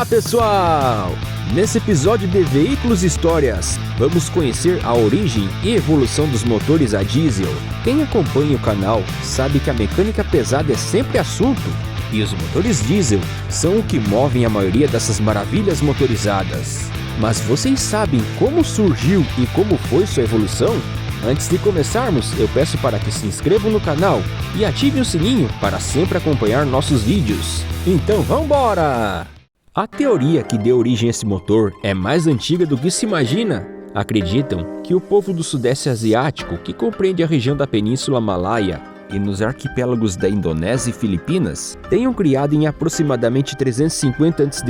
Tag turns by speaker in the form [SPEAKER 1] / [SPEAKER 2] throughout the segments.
[SPEAKER 1] Olá pessoal! Nesse episódio de Veículos e Histórias, vamos conhecer a origem e evolução dos motores a diesel. Quem acompanha o canal sabe que a mecânica pesada é sempre assunto, e os motores diesel são o que movem a maioria dessas maravilhas motorizadas. Mas vocês sabem como surgiu e como foi sua evolução? Antes de começarmos, eu peço para que se inscrevam no canal e ativem o sininho para sempre acompanhar nossos vídeos. Então vambora! A teoria que deu origem a esse motor é mais antiga do que se imagina. Acreditam que o povo do Sudeste Asiático, que compreende a região da Península Malaya e nos arquipélagos da Indonésia e Filipinas, tenham criado em aproximadamente 350 a.C.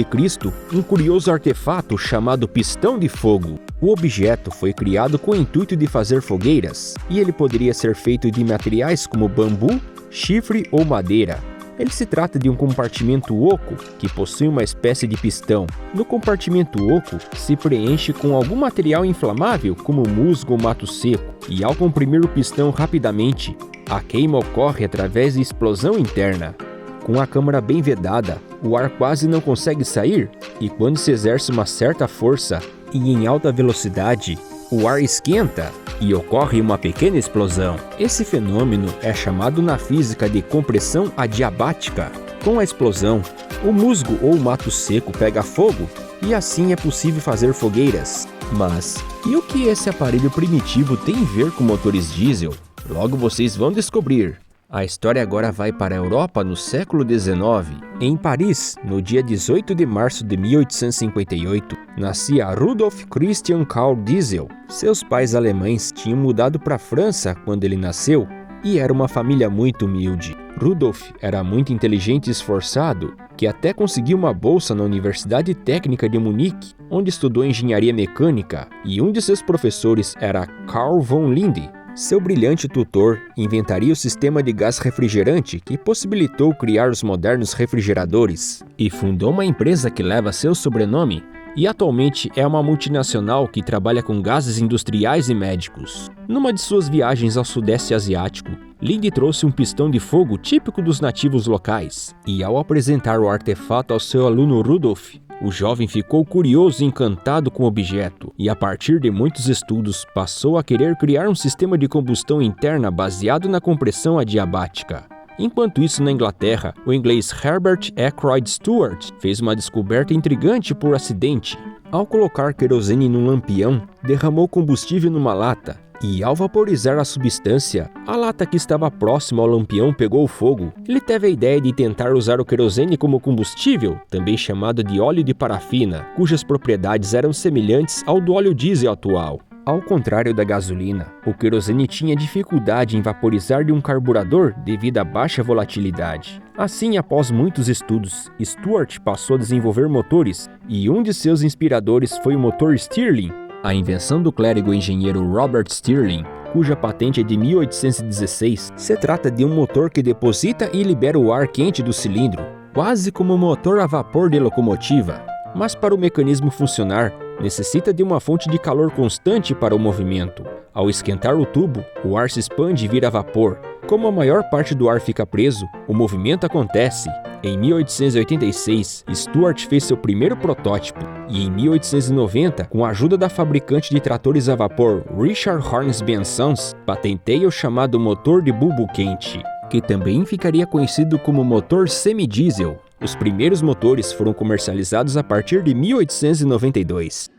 [SPEAKER 1] um curioso artefato chamado pistão de fogo. O objeto foi criado com o intuito de fazer fogueiras, e ele poderia ser feito de materiais como bambu, chifre ou madeira. Ele se trata de um compartimento oco que possui uma espécie de pistão. No compartimento oco se preenche com algum material inflamável como musgo ou mato seco, e ao comprimir o pistão rapidamente, a queima ocorre através de explosão interna. Com a câmara bem vedada, o ar quase não consegue sair, e quando se exerce uma certa força e em alta velocidade, o ar esquenta e ocorre uma pequena explosão. Esse fenômeno é chamado na física de compressão adiabática. Com a explosão, o musgo ou mato seco pega fogo e assim é possível fazer fogueiras. Mas e o que esse aparelho primitivo tem a ver com motores diesel? Logo vocês vão descobrir. A história agora vai para a Europa no século XIX. Em Paris, no dia 18 de março de 1858, nascia Rudolf Christian Karl Diesel. Seus pais alemães tinham mudado para a França quando ele nasceu e era uma família muito humilde. Rudolf era muito inteligente e esforçado, que até conseguiu uma bolsa na Universidade Técnica de Munique, onde estudou engenharia mecânica, e um de seus professores era Carl von Linde. Seu brilhante tutor inventaria o sistema de gás refrigerante que possibilitou criar os modernos refrigeradores e fundou uma empresa que leva seu sobrenome e atualmente é uma multinacional que trabalha com gases industriais e médicos. Numa de suas viagens ao Sudeste Asiático, Linde trouxe um pistão de fogo típico dos nativos locais e ao apresentar o artefato ao seu aluno Rudolf, o jovem ficou curioso e encantado com o objeto, e a partir de muitos estudos passou a querer criar um sistema de combustão interna baseado na compressão adiabática. Enquanto isso, na Inglaterra, o inglês Herbert Ackroyd Stewart fez uma descoberta intrigante por acidente. Ao colocar querosene num lampião, derramou combustível numa lata, e ao vaporizar a substância, a lata que estava próxima ao lampião pegou fogo. Ele teve a ideia de tentar usar o querosene como combustível, também chamado de óleo de parafina, cujas propriedades eram semelhantes ao do óleo diesel atual. Ao contrário da gasolina, o querosene tinha dificuldade em vaporizar de um carburador devido à baixa volatilidade. Assim, após muitos estudos, Stewart passou a desenvolver motores, e um de seus inspiradores foi o motor Stirling, a invenção do clérigo engenheiro Robert Stirling, cuja patente é de 1816. Se trata de um motor que deposita e libera o ar quente do cilindro, quase como um motor a vapor de locomotiva. Mas para o mecanismo funcionar, necessita de uma fonte de calor constante para o movimento. Ao esquentar o tubo, o ar se expande e vira vapor. Como a maior parte do ar fica preso, o movimento acontece. Em 1886, Stewart fez seu primeiro protótipo e em 1890, com a ajuda da fabricante de tratores a vapor Richard Hornsby & Sons, patenteia o chamado motor de bulbo quente, que também ficaria conhecido como motor semi-diesel. Os primeiros motores foram comercializados a partir de 1892.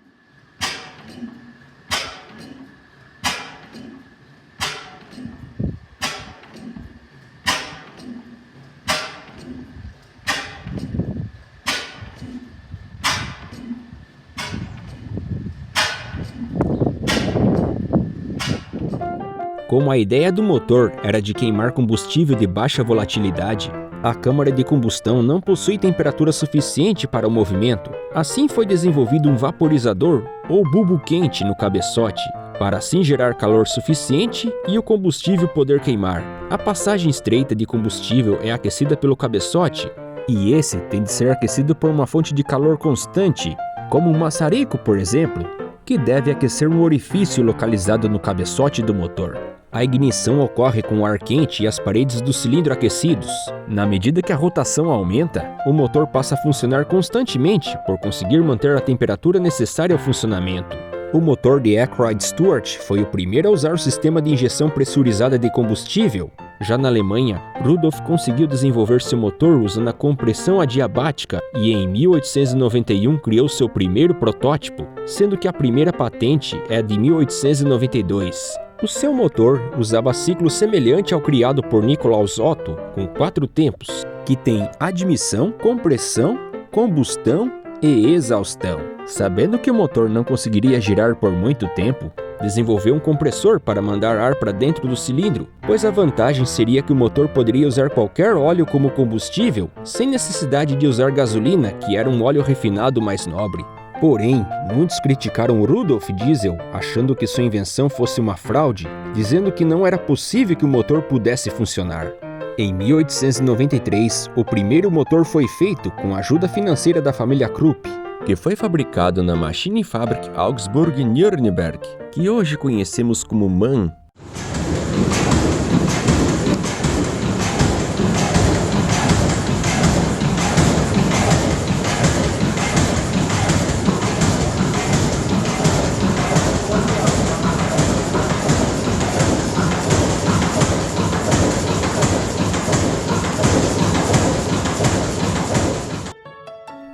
[SPEAKER 1] Como a ideia do motor era de queimar combustível de baixa volatilidade, a câmara de combustão não possui temperatura suficiente para o movimento. Assim foi desenvolvido um vaporizador ou bulbo quente no cabeçote, para assim gerar calor suficiente e o combustível poder queimar. A passagem estreita de combustível é aquecida pelo cabeçote, e esse tem de ser aquecido por uma fonte de calor constante, como um maçarico, por exemplo. que deve aquecer um orifício localizado no cabeçote do motor. A ignição ocorre com o ar quente e as paredes do cilindro aquecidos. Na medida que a rotação aumenta, o motor passa a funcionar constantemente por conseguir manter a temperatura necessária ao funcionamento. O motor de Ackroyd Stewart foi o primeiro a usar o sistema de injeção pressurizada de combustível. Já na Alemanha, Rudolf conseguiu desenvolver seu motor usando a compressão adiabática e em 1891 criou seu primeiro protótipo, sendo que a primeira patente é de 1892. O seu motor usava ciclo semelhante ao criado por Nikolaus Otto, com 4 tempos, que tem admissão, compressão, combustão e exaustão. Sabendo que o motor não conseguiria girar por muito tempo, desenvolveu um compressor para mandar ar para dentro do cilindro, pois a vantagem seria que o motor poderia usar qualquer óleo como combustível, sem necessidade de usar gasolina, que era um óleo refinado mais nobre. Porém, muitos criticaram Rudolf Diesel, achando que sua invenção fosse uma fraude, dizendo que não era possível que o motor pudesse funcionar. Em 1893, o primeiro motor foi feito com a ajuda financeira da família Krupp, que foi fabricado na Maschinenfabrik Augsburg-Nürnberg, que hoje conhecemos como MAN.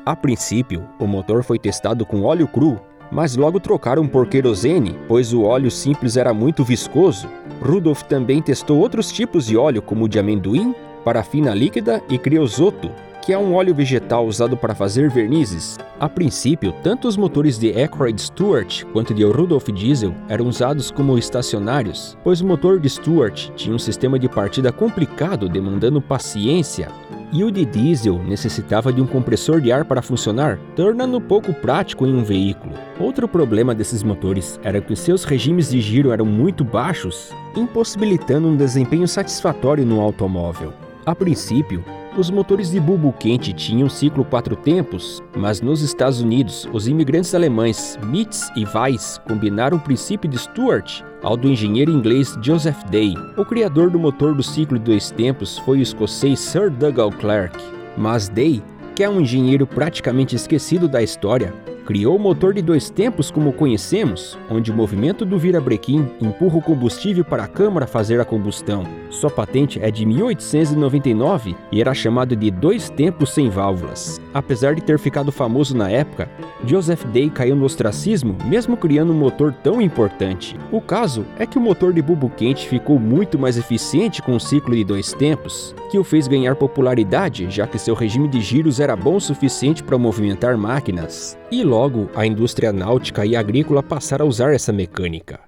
[SPEAKER 1] A princípio, o motor foi testado com óleo cru, mas logo trocaram por querosene, pois o óleo simples era muito viscoso. Rudolf também testou outros tipos de óleo, como o de amendoim, parafina líquida e creosoto, que é um óleo vegetal usado para fazer vernizes. A princípio, tanto os motores de Ackroyd Stewart quanto de Rudolf Diesel eram usados como estacionários, pois o motor de Stewart tinha um sistema de partida complicado demandando paciência, e o de diesel necessitava de um compressor de ar para funcionar, tornando pouco prático em um veículo. Outro problema desses motores era que seus regimes de giro eram muito baixos, impossibilitando um desempenho satisfatório no automóvel. A princípio, os motores de bulbo quente tinham ciclo 4 tempos, mas nos Estados Unidos, os imigrantes alemães Mitz e Weiss combinaram o princípio de Stewart ao do engenheiro inglês Joseph Day. O criador do motor do ciclo de 2 tempos foi o escocês Sir Dougal Clark, mas Day, que é um engenheiro praticamente esquecido da história, criou o motor de 2 tempos como o conhecemos, onde o movimento do virabrequim empurra o combustível para a câmara fazer a combustão. Sua patente é de 1899 e era chamado de 2 tempos sem válvulas. Apesar de ter ficado famoso na época, Joseph Day caiu no ostracismo mesmo criando um motor tão importante. O caso é que o motor de bulbo quente ficou muito mais eficiente com o ciclo de 2 tempos, que o fez ganhar popularidade, já que seu regime de giros era bom o suficiente para movimentar máquinas. E logo, a indústria náutica e agrícola passaram a usar essa mecânica.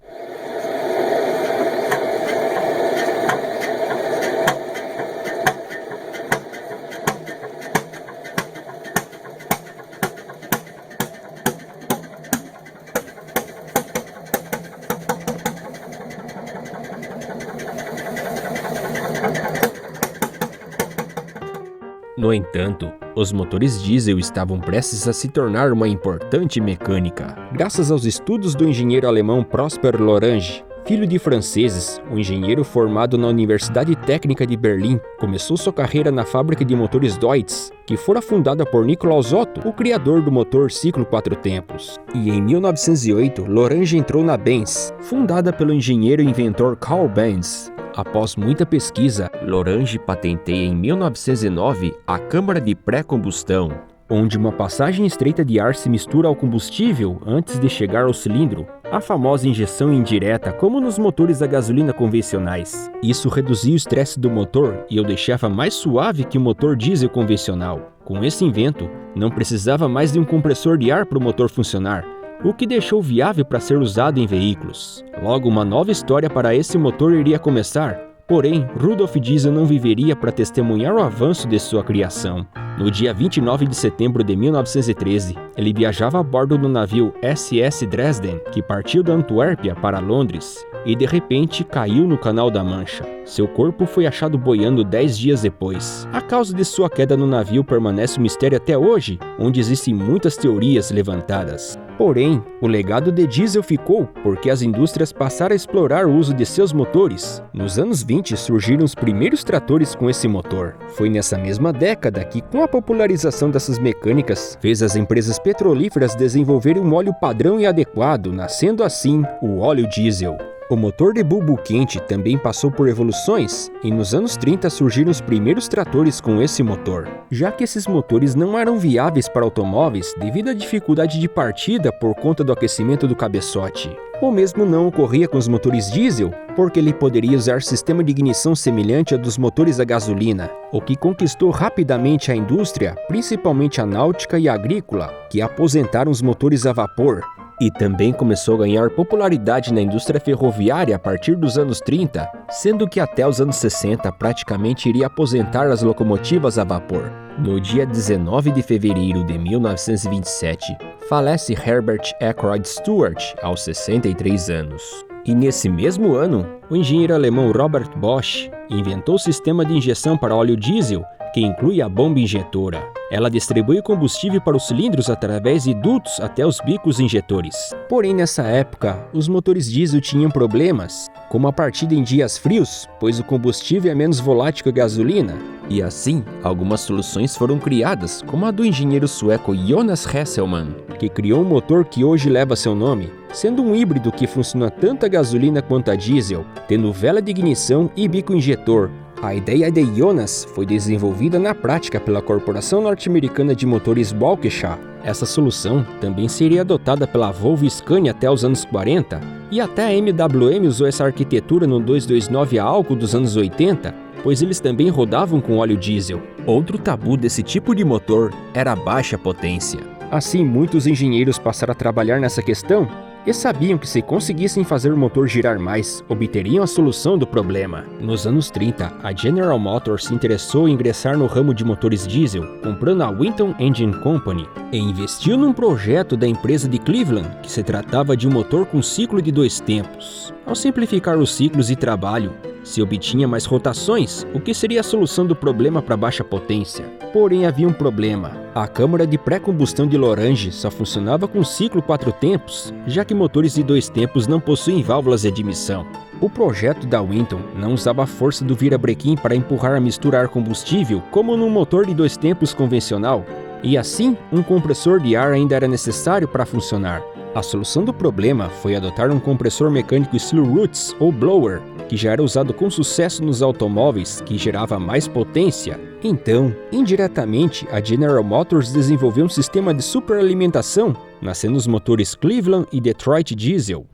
[SPEAKER 1] No entanto, os motores diesel estavam prestes a se tornar uma importante mecânica. Graças aos estudos do engenheiro alemão Prosper Lorange, filho de franceses, o engenheiro formado na Universidade Técnica de Berlim, começou sua carreira na fábrica de motores Deutz, que fora fundada por Nikolaus Otto, o criador do motor ciclo 4 tempos. E em 1908, Lorange entrou na Benz, fundada pelo engenheiro e inventor Carl Benz. Após muita pesquisa, Lorange patenteia em 1909 a câmara de pré-combustão, onde uma passagem estreita de ar se mistura ao combustível antes de chegar ao cilindro, a famosa injeção indireta como nos motores a gasolina convencionais. Isso reduzia o estresse do motor e o deixava mais suave que o motor diesel convencional. Com esse invento, não precisava mais de um compressor de ar para o motor funcionar, o que deixou viável para ser usado em veículos. Logo, uma nova história para esse motor iria começar, porém, Rudolf Diesel não viveria para testemunhar o avanço de sua criação. No dia 29 de setembro de 1913, ele viajava a bordo do navio SS Dresden, que partiu da Antuérpia para Londres, e de repente caiu no Canal da Mancha. Seu corpo foi achado boiando 10 dias depois. A causa de sua queda no navio permanece um mistério até hoje, onde existem muitas teorias levantadas. Porém, o legado de diesel ficou porque as indústrias passaram a explorar o uso de seus motores. Nos anos 20 surgiram os primeiros tratores com esse motor. Foi nessa mesma década que, com a popularização dessas mecânicas, fez as empresas petrolíferas desenvolverem um óleo padrão e adequado, nascendo assim o óleo diesel. O motor de bulbo quente também passou por evoluções e nos anos 30 surgiram os primeiros tratores com esse motor, já que esses motores não eram viáveis para automóveis devido à dificuldade de partida por conta do aquecimento do cabeçote. O mesmo não ocorria com os motores diesel, porque ele poderia usar sistema de ignição semelhante ao dos motores a gasolina, o que conquistou rapidamente a indústria, principalmente a náutica e a agrícola, que aposentaram os motores a vapor. E também começou a ganhar popularidade na indústria ferroviária a partir dos anos 30, sendo que até os anos 60 praticamente iria aposentar as locomotivas a vapor. No dia 19 de fevereiro de 1927, falece Herbert Ackroyd Stewart, aos 63 anos. E nesse mesmo ano, o engenheiro alemão Robert Bosch inventou o sistema de injeção para óleo diesel, que inclui a bomba injetora. Ela distribui combustível para os cilindros através de dutos até os bicos injetores. Porém, nessa época, os motores diesel tinham problemas, como a partida em dias frios, pois o combustível é menos volátil que a gasolina. E assim, algumas soluções foram criadas, como a do engenheiro sueco Jonas Hesselmann, que criou um motor que hoje leva seu nome, sendo um híbrido que funciona tanto a gasolina quanto a diesel, tendo vela de ignição e bico injetor. A ideia de Jonas foi desenvolvida na prática pela corporação norte-americana de motores Waukesha. Essa solução também seria adotada pela Volvo e Scania até os anos 40, e até a MWM usou essa arquitetura no 229 a álcool dos anos 80, pois eles também rodavam com óleo diesel. Outro tabu desse tipo de motor era a baixa potência. Assim, muitos engenheiros passaram a trabalhar nessa questão e sabiam que se conseguissem fazer o motor girar mais, obteriam a solução do problema. Nos anos 30, a General Motors se interessou em ingressar no ramo de motores diesel, comprando a Winton Engine Company, e investiu num projeto da empresa de Cleveland, que se tratava de um motor com ciclo de 2 tempos. Ao simplificar os ciclos de trabalho, se obtinha mais rotações, o que seria a solução do problema para baixa potência. Porém, havia um problema. A câmara de pré-combustão de Lorange só funcionava com ciclo 4 tempos, já que motores de 2 tempos não possuem válvulas de admissão. O projeto da Winton não usava a força do virabrequim para empurrar a mistura ar combustível como num motor de 2 tempos convencional, e assim, um compressor de ar ainda era necessário para funcionar. A solução do problema foi adotar um compressor mecânico estilo Roots ou Blower, que já era usado com sucesso nos automóveis, que gerava mais potência. Então, indiretamente, a General Motors desenvolveu um sistema de superalimentação, nascendo os motores Cleveland e Detroit Diesel.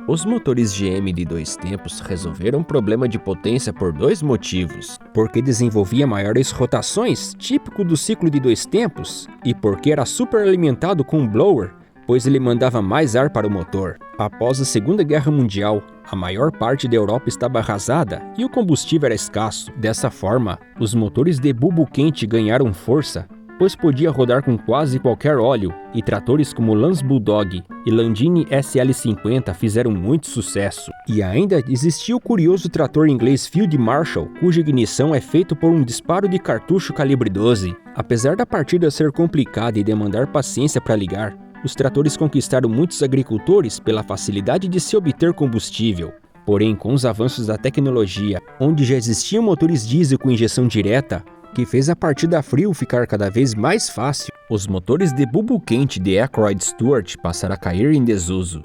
[SPEAKER 1] Os motores GM de 2 tempos resolveram o problema de potência por 2 motivos: porque desenvolvia maiores rotações, típico do ciclo de 2 tempos, e porque era superalimentado com um blower, pois ele mandava mais ar para o motor. Após a Segunda Guerra Mundial, a maior parte da Europa estava arrasada e o combustível era escasso. Dessa forma, os motores de bulbo quente ganharam força, pois podia rodar com quase qualquer óleo, e tratores como Lance Bulldog e Landini SL50 fizeram muito sucesso. E ainda existia o curioso trator inglês Field Marshal, cuja ignição é feita por um disparo de cartucho calibre 12. Apesar da partida ser complicada e demandar paciência para ligar, os tratores conquistaram muitos agricultores pela facilidade de se obter combustível. Porém, com os avanços da tecnologia, onde já existiam motores diesel com injeção direta, que fez a partida a frio ficar cada vez mais fácil, os motores de bulbo quente de Ackroyd Stewart passaram a cair em desuso.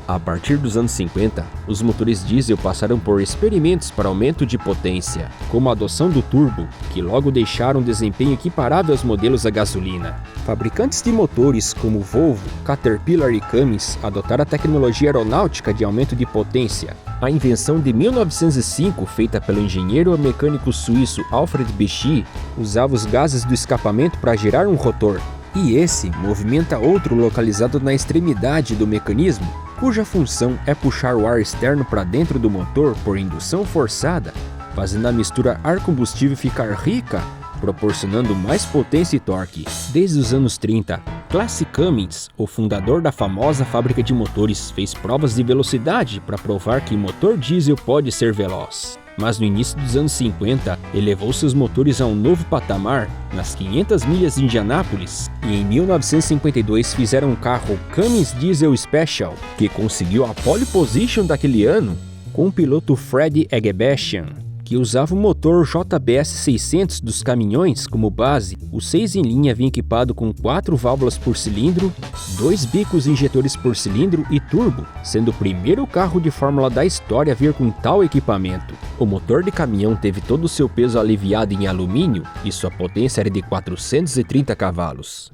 [SPEAKER 1] A partir partir dos anos 50, os motores diesel passaram por experimentos para aumento de potência, como a adoção do turbo, que logo deixaram um desempenho equiparável aos modelos a gasolina. Fabricantes de motores como Volvo, Caterpillar e Cummins adotaram a tecnologia aeronáutica de aumento de potência. A invenção de 1905, feita pelo engenheiro mecânico suíço Alfred Bechy, usava os gases do escapamento para gerar um rotor. E esse movimenta outro localizado na extremidade do mecanismo, cuja função é puxar o ar externo para dentro do motor por indução forçada, fazendo a mistura ar-combustível ficar rica, proporcionando mais potência e torque. Desde os anos 30, Classe Cummins, o fundador da famosa fábrica de motores, fez provas de velocidade para provar que motor diesel pode ser veloz. Mas no início dos anos 50, elevou seus motores a um novo patamar nas 500 milhas de Indianápolis, e em 1952 fizeram um carro Cummins Diesel Special, que conseguiu a pole position daquele ano com o piloto Fred Egebashian, que usava o motor JBS 600 dos caminhões como base. O 6 em linha vinha equipado com 4 válvulas por cilindro, 2 bicos injetores por cilindro e turbo, sendo o primeiro carro de fórmula da história a vir com tal equipamento. O motor de caminhão teve todo o seu peso aliviado em alumínio e sua potência era de 430 cavalos.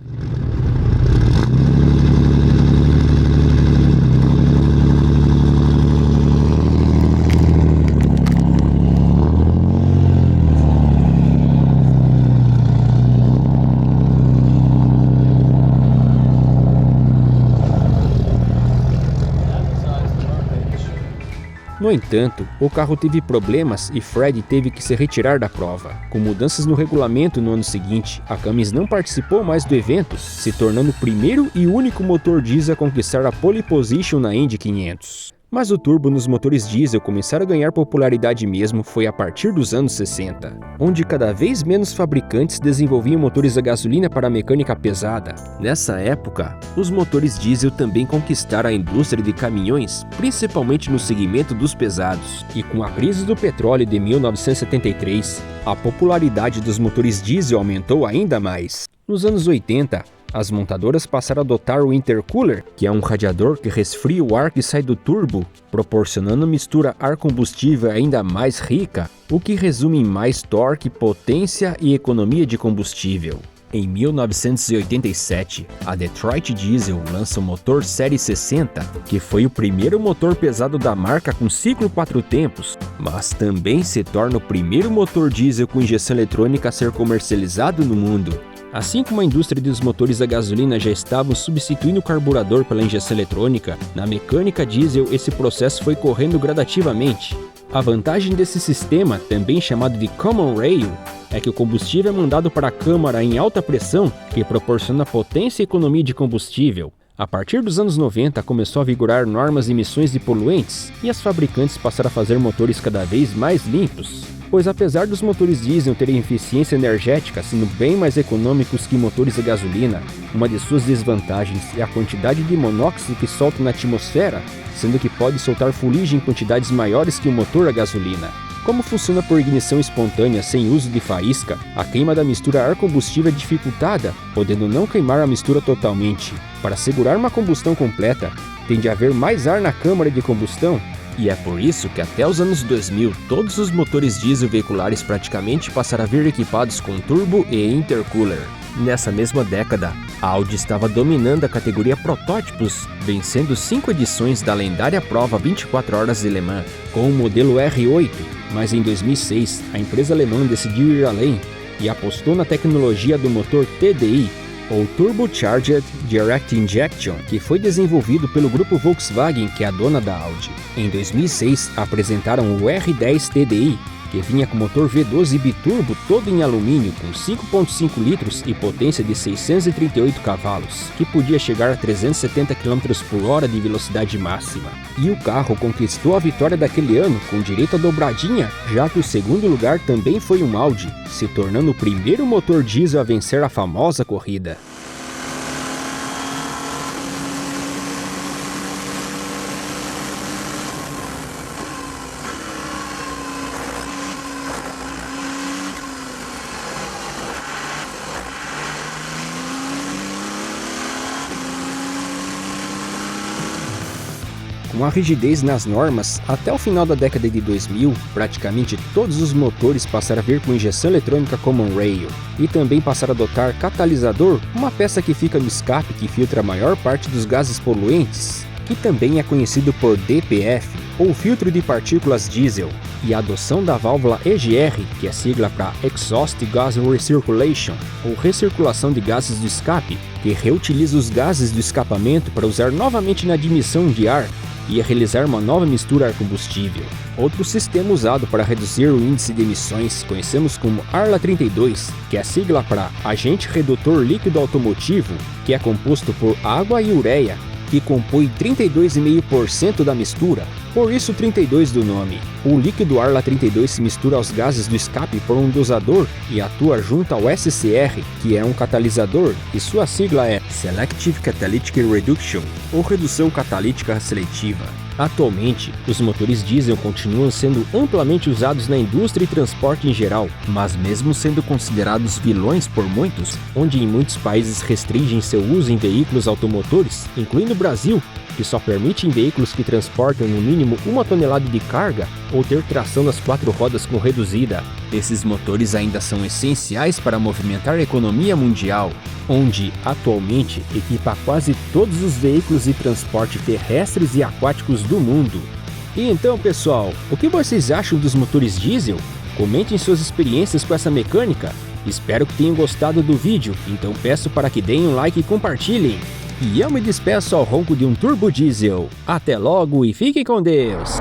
[SPEAKER 1] No entanto, o carro teve problemas e Fred teve que se retirar da prova. Com mudanças no regulamento no ano seguinte, a Cummins não participou mais do evento, se tornando o primeiro e único motor diesel a conquistar a pole position na Indy 500. Mas o turbo nos motores diesel começaram a ganhar popularidade mesmo foi a partir dos anos 60, onde cada vez menos fabricantes desenvolviam motores a gasolina para a mecânica pesada. Nessa época, os motores diesel também conquistaram a indústria de caminhões, principalmente no segmento dos pesados. E com a crise do petróleo de 1973, a popularidade dos motores diesel aumentou ainda mais. Nos anos 80, as montadoras passaram a adotar o intercooler, que é um radiador que resfria o ar que sai do turbo, proporcionando mistura ar-combustível ainda mais rica, o que resume em mais torque, potência e economia de combustível. Em 1987, a Detroit Diesel lança o motor Série 60, que foi o primeiro motor pesado da marca com ciclo 4 tempos, mas também se torna o primeiro motor diesel com injeção eletrônica a ser comercializado no mundo. Assim como a indústria dos motores a gasolina já estavam substituindo o carburador pela injeção eletrônica, na mecânica diesel esse processo foi correndo gradativamente. A vantagem desse sistema, também chamado de Common Rail, é que o combustível é mandado para a câmara em alta pressão, que proporciona potência e economia de combustível. A partir dos anos 90 começou a vigorar normas de emissões de poluentes e as fabricantes passaram a fazer motores cada vez mais limpos. Pois apesar dos motores diesel terem eficiência energética sendo bem mais econômicos que motores a gasolina, uma de suas desvantagens é a quantidade de monóxido que soltam na atmosfera, sendo que pode soltar fuligem em quantidades maiores que o motor a gasolina. Como funciona por ignição espontânea sem uso de faísca, a queima da mistura ar-combustível é dificultada, podendo não queimar a mistura totalmente. Para assegurar uma combustão completa, tem de haver mais ar na câmara de combustão, e é por isso que até os anos 2000, todos os motores diesel veiculares praticamente passaram a vir equipados com turbo e intercooler. Nessa mesma década, a Audi estava dominando a categoria protótipos, vencendo 5 edições da lendária prova 24 horas de Le Mans, com o modelo R8, mas em 2006 a empresa alemã decidiu ir além e apostou na tecnologia do motor TDI, ou Turbocharged Direct Injection, que foi desenvolvido pelo grupo Volkswagen, que é a dona da Audi. Em 2006, apresentaram o R10 TDI, que vinha com motor V12 biturbo todo em alumínio com 5.5 litros e potência de 638 cavalos, que podia chegar a 370 km por hora de velocidade máxima. E o carro conquistou a vitória daquele ano com direito à dobradinha, já que o segundo lugar também foi um Audi, se tornando o primeiro motor diesel a vencer a famosa corrida. Com a rigidez nas normas, até o final da década de 2000, praticamente todos os motores passaram a vir com injeção eletrônica Common Rail, e também passaram a adotar catalisador, uma peça que fica no escape que filtra a maior parte dos gases poluentes, que também é conhecido por DPF, ou filtro de partículas diesel, e a adoção da válvula EGR, que é sigla para Exhaust Gas Recirculation, ou recirculação de gases do escape, que reutiliza os gases do escapamento para usar novamente na admissão de ar e realizar uma nova mistura ar combustível. Outro sistema usado para reduzir o índice de emissões conhecemos como ARLA 32, que é sigla para Agente Redutor Líquido Automotivo, que é composto por água e ureia, que compõe 32,5% da mistura, por isso 32 do nome. O líquido ARLA 32 se mistura aos gases do escape por um dosador e atua junto ao SCR, que é um catalisador, e sua sigla é Selective Catalytic Reduction, ou redução catalítica seletiva. Atualmente, os motores diesel continuam sendo amplamente usados na indústria e transporte em geral, mas mesmo sendo considerados vilões por muitos, onde em muitos países restringem seu uso em veículos automotores, incluindo o Brasil, que só permite em veículos que transportam no mínimo 1 tonelada de carga ou ter tração nas 4 rodas com reduzida. Esses motores ainda são essenciais para movimentar a economia mundial, onde, atualmente, equipa quase todos os veículos de transporte terrestres e aquáticos do mundo. E então, pessoal, o que vocês acham dos motores diesel? Comentem suas experiências com essa mecânica. Espero que tenham gostado do vídeo, então peço para que deem um like e compartilhem. E eu me despeço ao ronco de um turbo diesel. Até logo e fiquem com Deus!